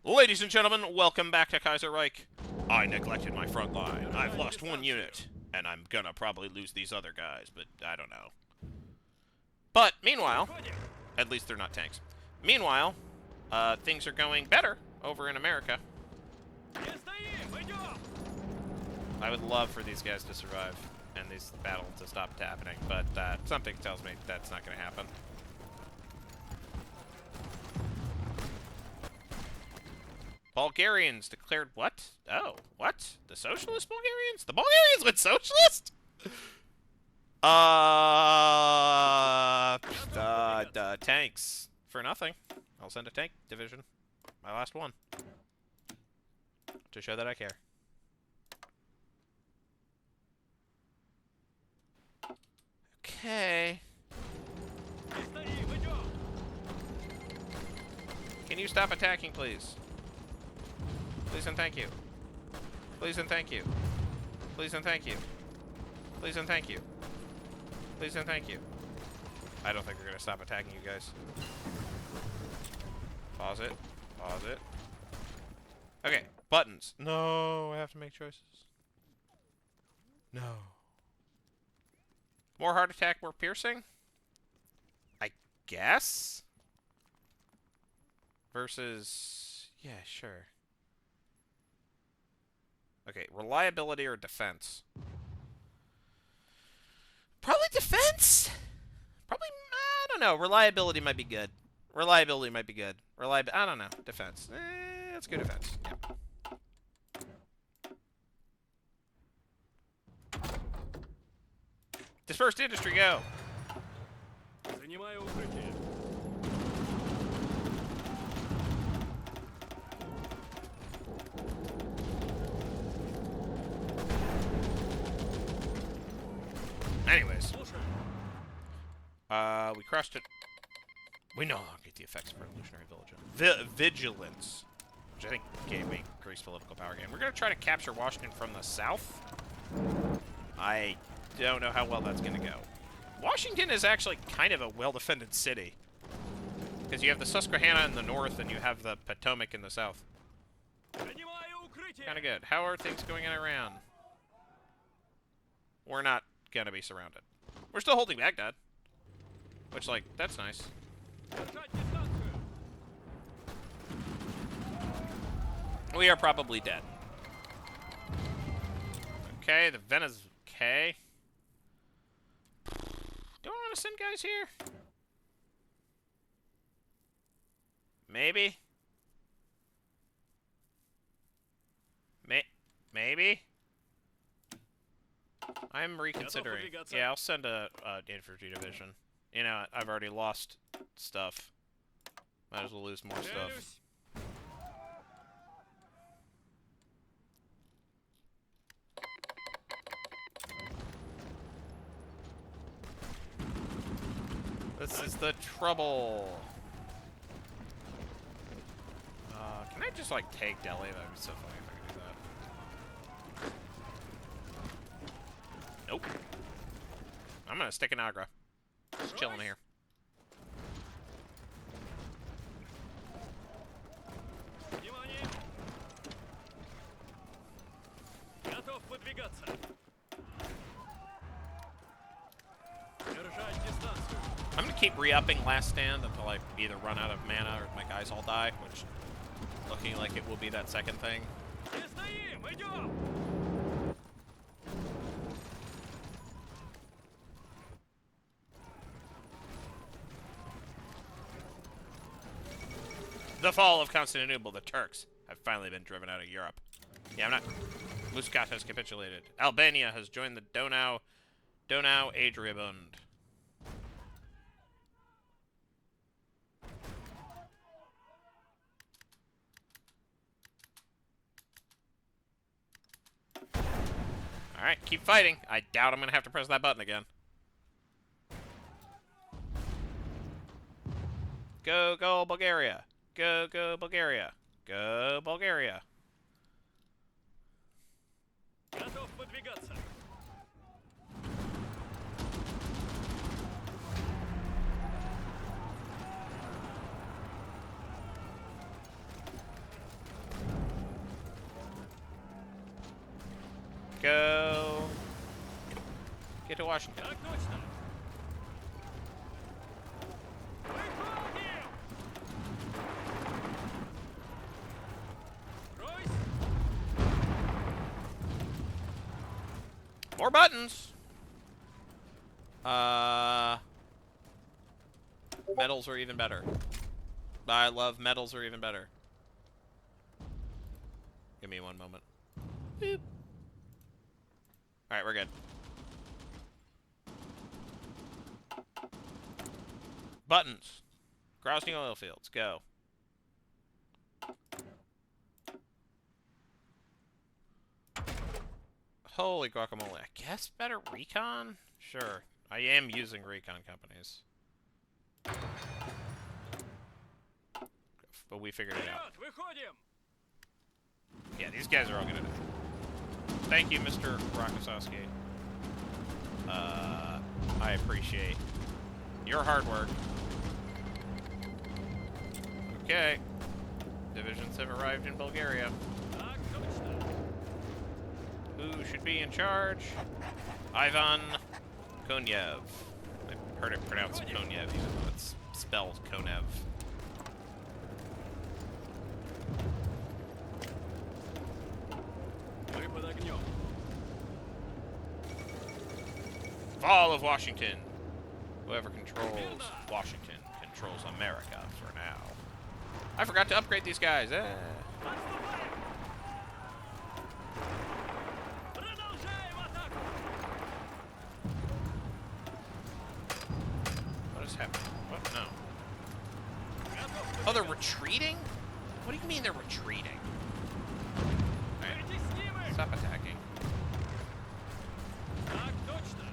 Ladies and gentlemen, welcome back to Kaiserreich. I neglected my front line. I've lost one unit, and I'm gonna probably lose these other guys, but I don't know. But, meanwhile, at least they're not tanks. Meanwhile, things are going better over in America. I would love for these guys to survive and this battle to stop happening, but something tells me that's not gonna happen. Bulgarians declared what? Oh, what? The socialist Bulgarians? The Bulgarians went socialist? Tanks. For nothing. I'll send a tank division. My last one. To show that I care. Okay. Can you stop attacking, please? Please and thank you. Please and thank you. Please and thank you. Please and thank you. Please and thank you. I don't think we're gonna stop attacking you guys. Pause it. Pause it. Okay, buttons. No, I have to make choices. No. More heart attack, more piercing? I guess? Versus... yeah, sure. Okay, reliability or defense? Probably defense? Probably, I don't know. Reliability might be good. Reliability might be good. I don't know. Defense. Let's go defense. Yeah. Dispersed industry, go! Anyways. We crushed it. We no longer get the effects of Revolutionary Vigilance. Which I think gave me increased political power gain. We're going to try to capture Washington from the south. I don't know how well that's going to go. Washington is actually kind of a well-defended city. Because you have the Susquehanna in the north and you have the Potomac in the south. Kind of good. How are things going in Iran? We're not going to be surrounded. We're still holding Baghdad. Which, like, that's nice. We are probably dead. Okay, the Venice... okay. Do I want to send guys here? Maybe? Maybe? I'm reconsidering. Yeah, I'll send a infantry division. You know, I've already lost stuff. Might as well lose more stuff. This is the trouble. Can I just, like, take Delhi? That would be so funny if I could do that. Nope. I'm gonna stick in Agra. Just chilling here. I'm gonna keep re-upping Last Stand until I either run out of mana or my guys all die, which looking like it will be that second thing. The fall of Constantinople, the Turks have finally been driven out of Europe. Yeah, I'm not... Muscat has capitulated. Albania has joined the Donau Adriabund. Alright, keep fighting. I doubt I'm going to have to press that button again. Go, go, Bulgaria. Go, go, Bulgaria. Go, Bulgaria. go. Get to Washington. More buttons. Medals are even better. I love medals are even better. Give me one moment. Boop. Alright, we're good. Buttons. Grousing oil fields. Go. Holy guacamole. I guess better recon? Sure. I am using recon companies. But we figured it out. Yeah, these guys are all gonna die. Thank you, Mr. Rokossowski. I appreciate your hard work. Okay. Divisions have arrived in Bulgaria. Who should be in charge? Ivan Konyev. I've heard it pronounced Konyev, even though it's spelled Konev. Fall of Washington. Whoever controls Washington controls America for now. I forgot to upgrade these guys. What is happening? What? No. Oh, they're retreating? What do you mean they're retreating? Right. Stop attacking.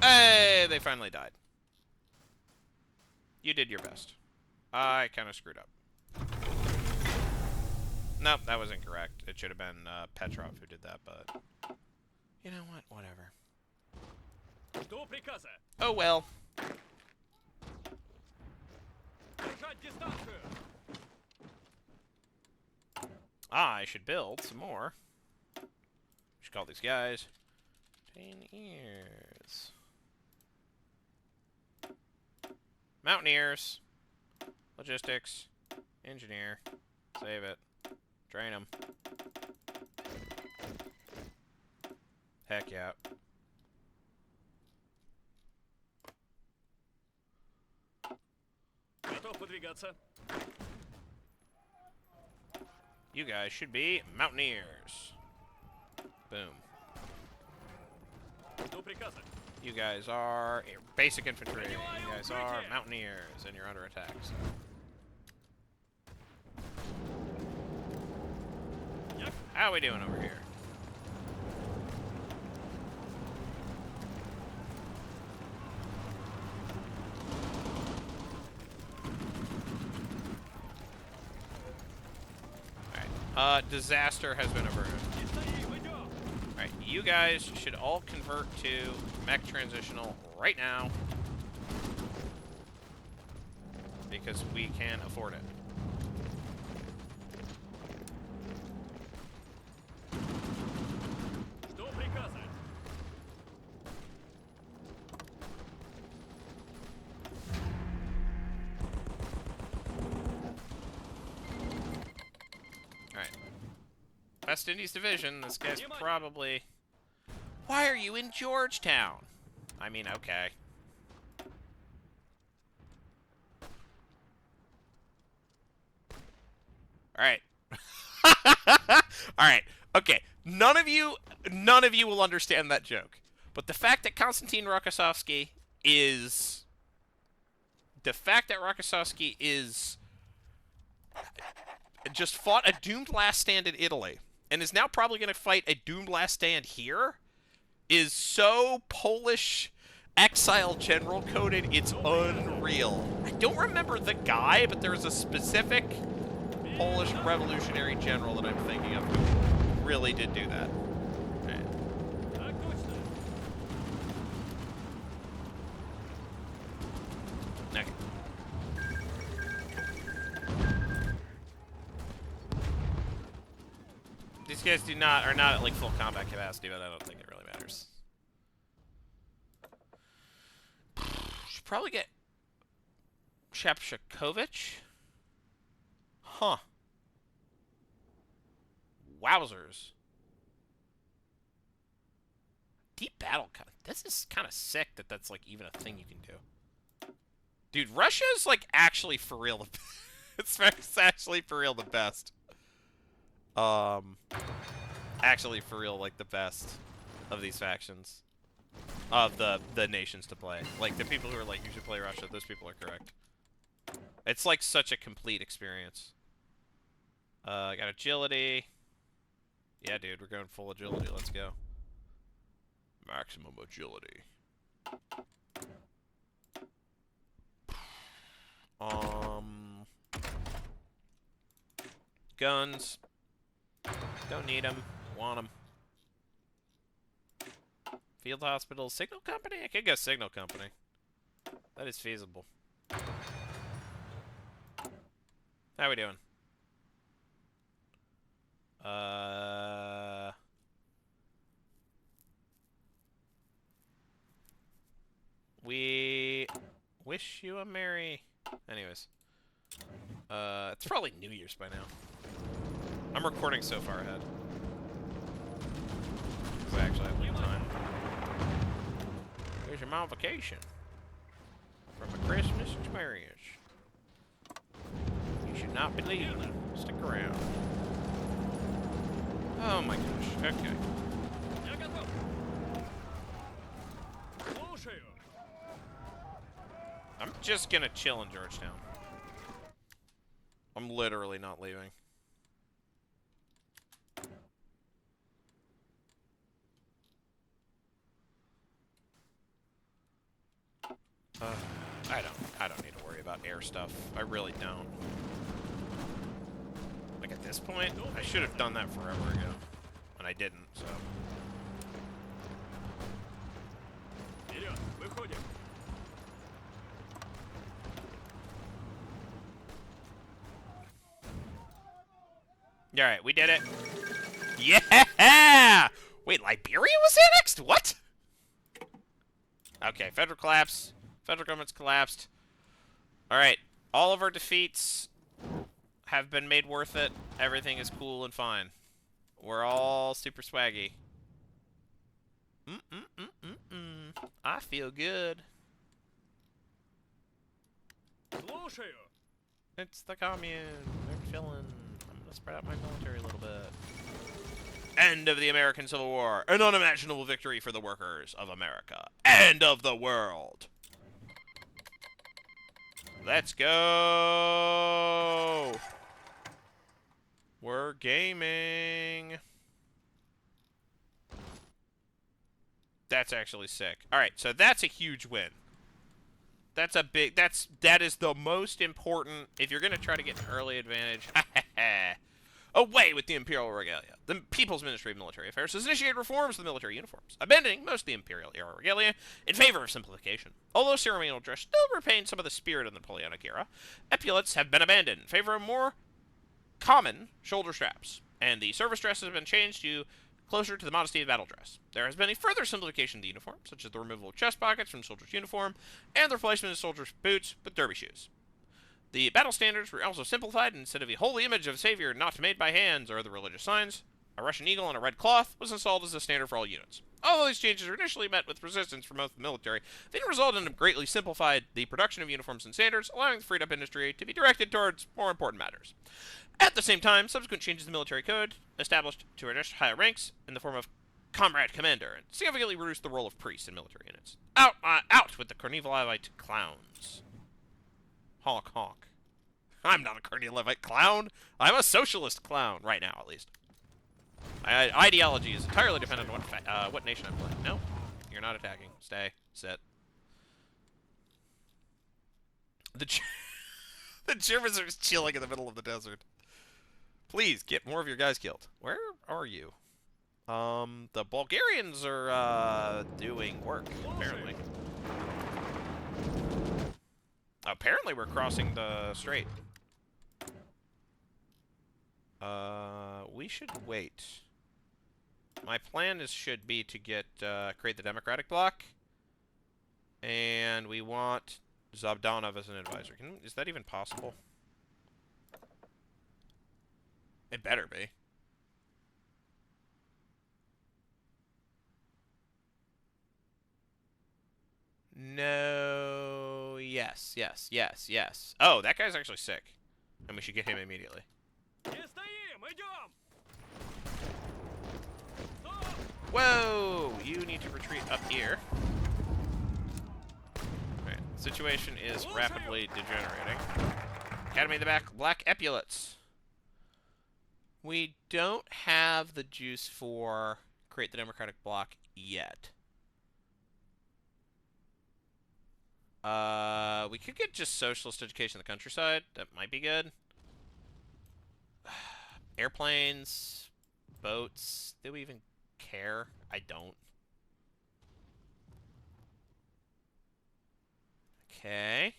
Hey, they finally died. You did your best. I kind of screwed up. Nope, that was incorrect. It should have been Petrov who did that, but... You know what? Whatever. Oh well. I should build some more. We should call these guys Mountaineers. Mountaineers. Logistics. Engineer. Save it. Train them. Heck yeah. You guys should be Mountaineers. Boom. You guys are basic infantry. You guys are Mountaineers, and you're under attack. So. How are we doing over here? Alright. Disaster has been averted. Alright, you guys should all convert to mech transitional right now. Because we can afford it. West Indies Division, this guy's probably... Why are you in Georgetown? I mean, okay. Alright. Alright, okay. None of you will understand that joke. But the fact that Konstantin Rokossowski is... just fought a doomed last stand in Italy, and is now probably going to fight a doomed last stand here, is so Polish exile general coded, it's unreal. I don't remember the guy, but there's a specific Polish revolutionary general that I'm thinking of who really did do that. Okay. These guys are not at like full combat capacity, but I don't think it really matters. probably get Shapshakovich. Huh. Wowzers. Deep battle. This is kind of sick that that's like even a thing you can do. Dude, Russia's like actually for real. It's actually for real the best. Actually for real like the best of these factions. Of the nations to play. Like the people who are like you should play Russia, those people are correct. It's like such a complete experience. I got agility. Yeah, dude, we're going full agility. Let's go. Maximum agility. Guns. Don't need them. Want them. Field hospital. Signal company? I could go signal company. That is feasible. How we doing? We wish you a merry... Anyways. It's probably New Year's by now. I'm recording so far ahead. We actually have leave time. Here's your mom vacation. From a Christmas experience. You should not be leaving. Stick around. Oh my gosh. Okay. I'm just gonna chill in Georgetown. I'm literally not leaving. I don't need to worry about air stuff. I really don't. Like at this point, I should have done that forever ago. And I didn't, so. Alright, we did it. Yeah! Wait, Liberia was annexed? What? Okay, federal collapse. Federal government's collapsed. Alright, all of our defeats have been made worth it. Everything is cool and fine. We're all super swaggy. I feel good. It's the commune. They're chilling. I'm gonna spread out my military a little bit. End of the American Civil War. An unimaginable victory for the workers of America. End of the world. Let's go. We're gaming. That's actually sick. Alright, so that's a huge win. That's a big... That is the most important... If you're going to try to get an early advantage... Away with the Imperial Regalia. The People's Ministry of Military Affairs has initiated reforms to the military uniforms, abandoning most of the Imperial-era regalia in favor of simplification. Although ceremonial dress still retains some of the spirit of the Napoleonic era, epaulets have been abandoned in favor of more common shoulder straps, and the service dress has been changed to closer to the modesty of battle dress. There has been a further simplification of the uniform, such as the removal of chest pockets from soldiers' uniform, and the replacement of soldiers' boots with derby shoes. The battle standards were also simplified. Instead of a holy image of a savior not made by hands or other religious signs, a Russian eagle on a red cloth was installed as the standard for all units. Although these changes were initially met with resistance from most of the military, they resulted in greatly simplified the production of uniforms and standards, allowing the freed-up industry to be directed towards more important matters. At the same time, subsequent changes in the military code established to adjust higher ranks in the form of comrade commander and significantly reduced the role of priests in military units. Out with the Cornelievite clowns. Honk honk. I'm not a Cornelievite clown. I'm a socialist clown right now, at least. My ideology is entirely dependent on what nation I'm playing. No, you're not attacking. Stay. Sit. The Germans are just chilling in the middle of the desert. Please get more of your guys killed. Where are you? The Bulgarians are doing work apparently. Apparently, we're crossing the strait. We should wait. My plan should be to get create the Democratic bloc, And we want Zabdanov as an advisor. Is that even possible? It better be. No. Yes, yes, yes, yes. Oh, that guy's actually sick. And we should get him immediately. Whoa! You need to retreat up here. Alright, situation is rapidly degenerating. Academy of the Black Epaulets. We don't have the juice for create the Democratic Bloc yet. We could get just socialist education in the countryside. That might be good. Airplanes, boats. Do we even care? I don't. Okay.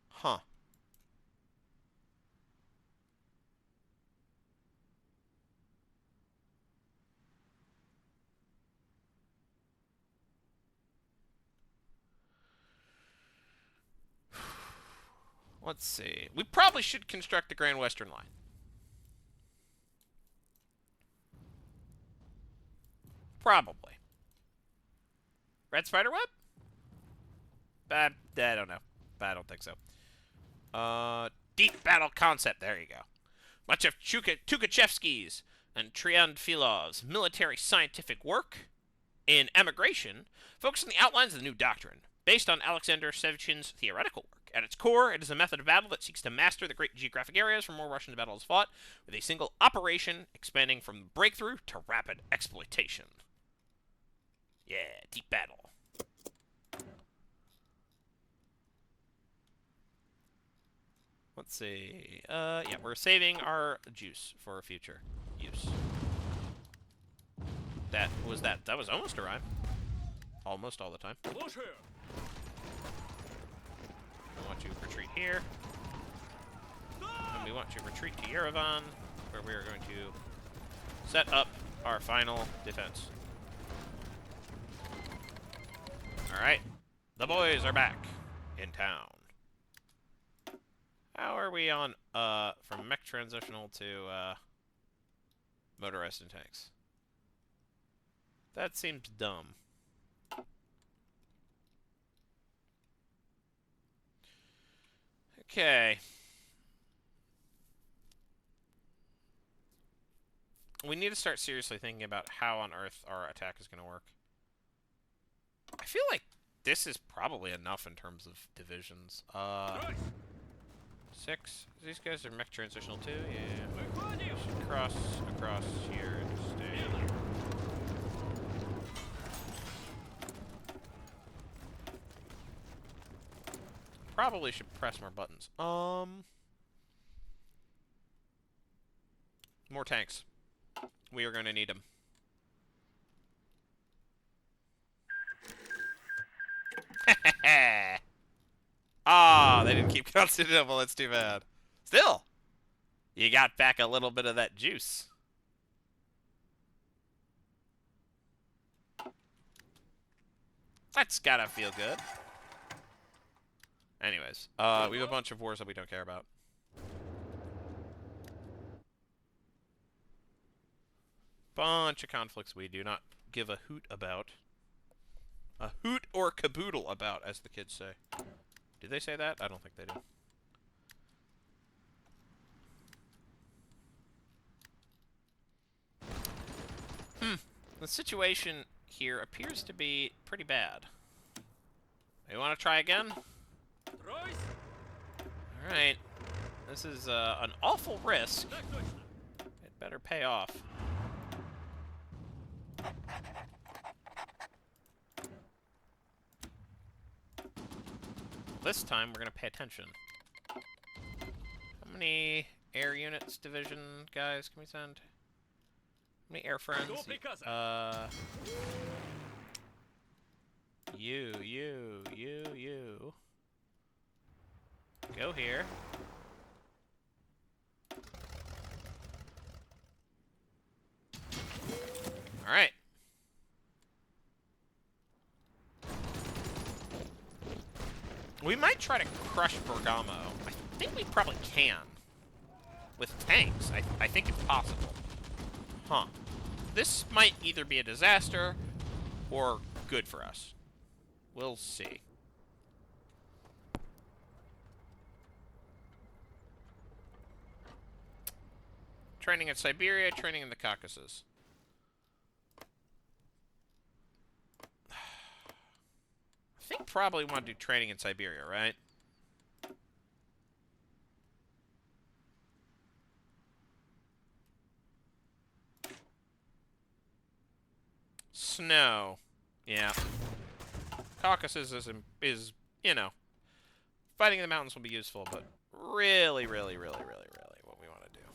Huh. Let's see. We probably should construct the Grand Western Line. Probably. Red Spiderweb? I don't know. I don't think so. Deep battle concept. There you go. Much of Tukhachevsky's and Triandfilov's military scientific work in emigration focus on the outlines of the new doctrine, based on Alexander Sevchin's theoretical work. At its core, it is a method of battle that seeks to master the great geographic areas from where Russian battles fought, with a single operation expanding from breakthrough to rapid exploitation. Yeah, deep battle. Let's see. Yeah, we're saving our juice for future use. That was almost a rhyme. Almost all the time. I want you to retreat here. And we want you to retreat to Yerevan, where we are going to set up our final defense. Alright. The boys are back in town. How are we on, from mech transitional to, motorized and tanks? That seems dumb. Okay. We need to start seriously thinking about how on earth our attack is going to work. I feel like this is probably enough in terms of divisions. 6. These guys are mech transitional too? Yeah. Should cross across here and stay. Probably should press more buttons. More tanks. We are going to need them. Ah, they didn't keep Constantinople. That's too bad. Still, you got back a little bit of that juice. That's gotta feel good. Anyways, we have a bunch of wars that we don't care about. Bunch of conflicts we do not give a hoot about. A hoot or caboodle about, as the kids say. Did they say that? I don't think they do. The situation here appears to be pretty bad. You want to try again? Alright. This is an awful risk. It better pay off. This time, we're going to pay attention. How many air units, division guys can we send? How many air friends? You. Go here. We might try to crush Bergamo. I think we probably can. With tanks, I think it's possible. Huh. This might either be a disaster or good for us. We'll see. Training in Siberia, training in the Caucasus. I think probably want to do training in Siberia, right? Snow. Yeah. Caucasus is, you know, fighting in the mountains will be useful, but really what we want to do.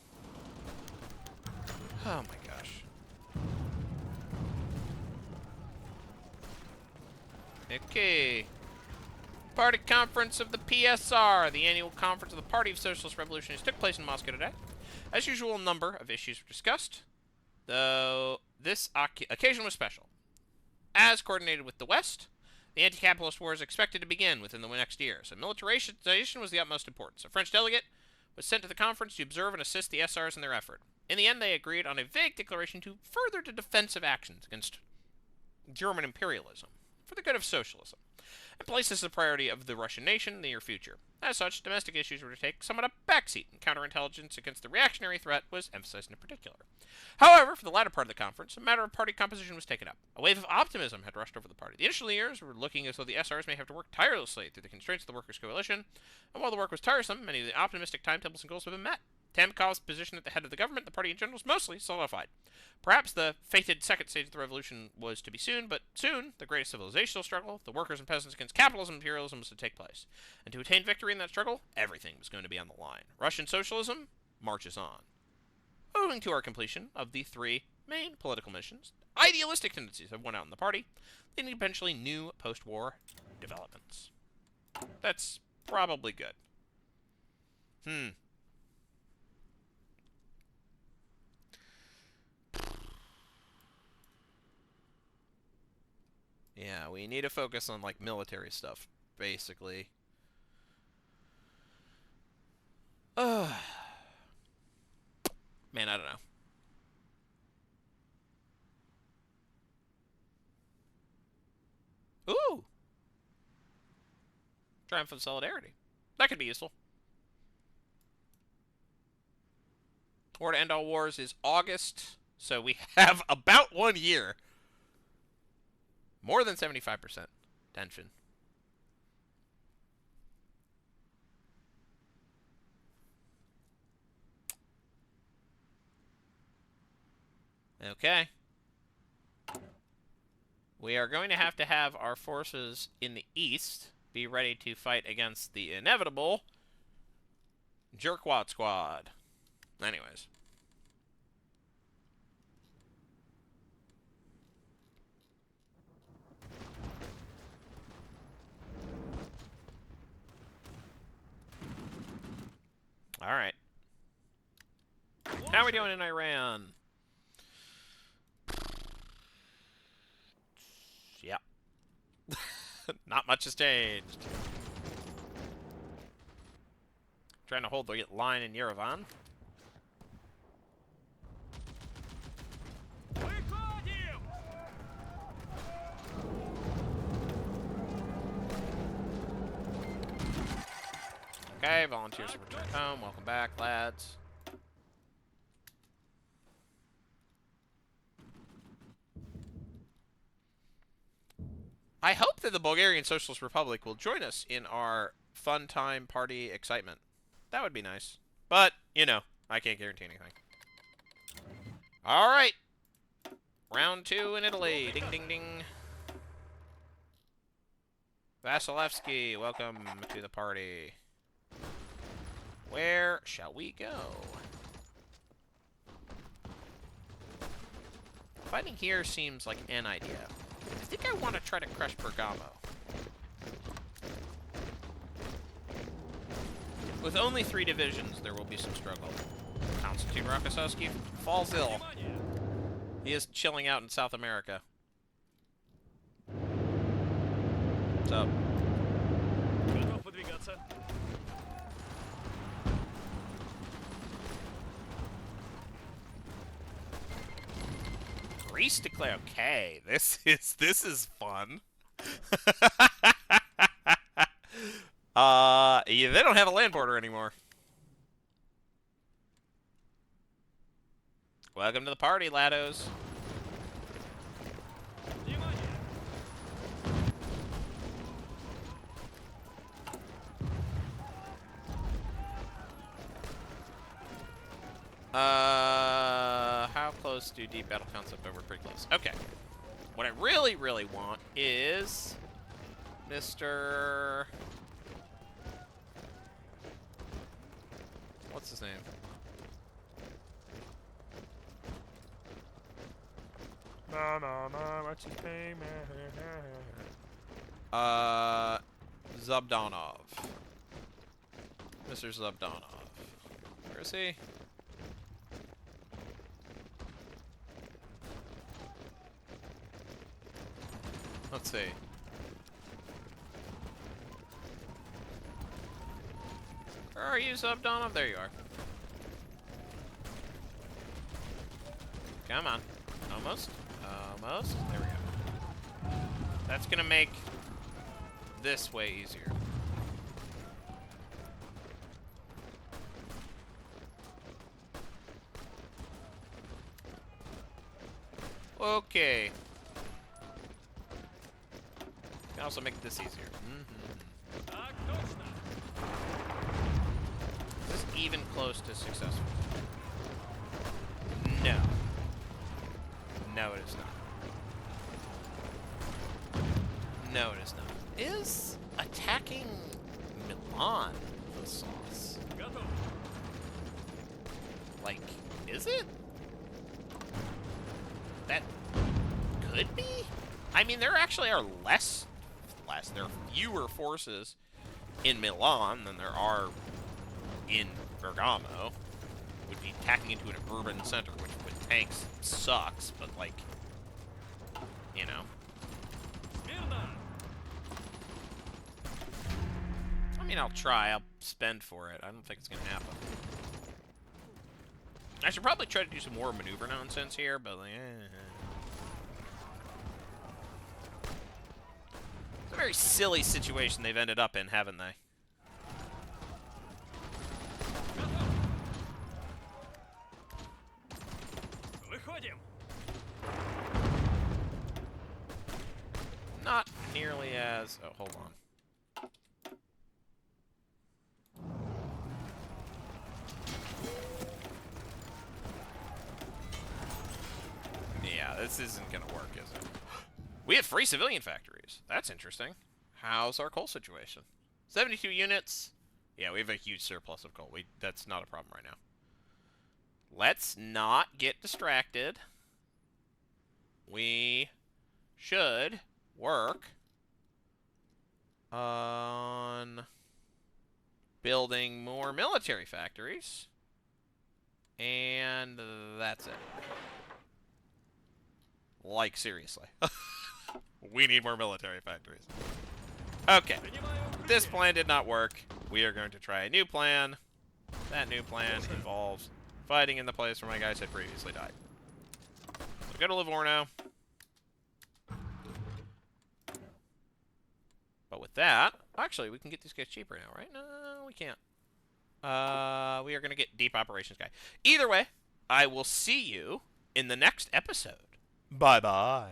Oh my gosh. Okay. Party conference of the PSR, the annual conference of the Party of Socialist Revolutionists, took place in Moscow today. As usual, a number of issues were discussed, though this occasion was special. As coordinated with the West, the anti-capitalist war is expected to begin within the next year, so militarization was the utmost importance. A French delegate was sent to the conference to observe and assist the SRs in their effort. In the end, they agreed on a vague declaration to further the defensive actions against German imperialism for the good of socialism, and placed this as a priority of the Russian nation in the near future. As such, domestic issues were to take somewhat a backseat, and counterintelligence against the reactionary threat was emphasized in particular. However, for the latter part of the conference, a matter of party composition was taken up. A wave of optimism had rushed over the party. The initial years were looking as though the SRs may have to work tirelessly through the constraints of the Workers' Coalition, and while the work was tiresome, many of the optimistic timetables and goals have been met. Tamkov's position at the head of the government, the party in general, was mostly solidified. Perhaps the fated second stage of the revolution was to be soon, but soon, the greatest civilizational struggle, the workers and peasants against capitalism and imperialism, was to take place. And to attain victory in that struggle, everything was going to be on the line. Russian socialism marches on. Owing to our completion of the three main political missions, idealistic tendencies have won out in the party, leading to eventually new post-war developments. That's probably good. Yeah, we need to focus on, like, military stuff, basically. Man, I don't know. Ooh! Triumph of Solidarity. That could be useful. War to End All Wars is August, so we have about 1 year. More than 75% tension. Okay. We are going to have our forces in the east be ready to fight against the inevitable Jerkwad Squad. Anyways. Alright. How are we doing in Iran? Yeah. Not much has changed. Trying to hold the line in Yerevan. Okay, volunteers have returned home. Welcome back, lads. I hope that the Bulgarian Socialist Republic will join us in our fun time party excitement. That would be nice. But, you know, I can't guarantee anything. Alright. Round 2 in Italy. Ding, ding, ding. Vasilevsky, welcome to the party. Where shall we go? Fighting here seems like an idea. I think I want to try to crush Bergamo. With only 3 divisions, there will be some struggle. Konstantin Rokossovsky falls ill. He is chilling out in South America. What's up? Greece declare. Okay, this is fun. Yeah, they don't have a land border anymore. Welcome to the party, laddos. How close do deep battle counts up? We're pretty close. Okay. What I really, really want is Mr. What's his name? What's his name? Zubdanov. Mr. Zubdanov. Where is he? Let's see. Where are you, Zubdanov? There you are. Come on. Almost. Almost. There we go. That's gonna make this way easier. Okay. Can also make this easier. Is this even close to successful? No. No, it is not. No, it is not. Is attacking Milan the sauce? Like, is it? That could be? I mean, there actually are there are fewer forces in Milan than there are in Bergamo. Would be attacking into an urban center, which with tanks sucks, but like, you know. I mean, I'll try. I'll spend for it. I don't think it's going to happen. I should probably try to do some more maneuver nonsense here, but like, It's a very silly situation they've ended up in, haven't they? Not nearly as... Oh, hold on. Yeah, this isn't gonna work, is it? We have free civilian factories. That's interesting. How's our coal situation? 72 units. Yeah, we have a huge surplus of coal. That's not a problem right now. Let's not get distracted. We should work on building more military factories. And that's it. Like, seriously. We need more military factories. Okay. This plan did not work. We are going to try a new plan. That new plan involves fighting in the place where my guys had previously died. So go to Livorno. But with that, actually, we can get these guys cheaper now, right? No, we can't. We are going to get Deep Operations Guy. Either way, I will see you in the next episode. Bye-bye.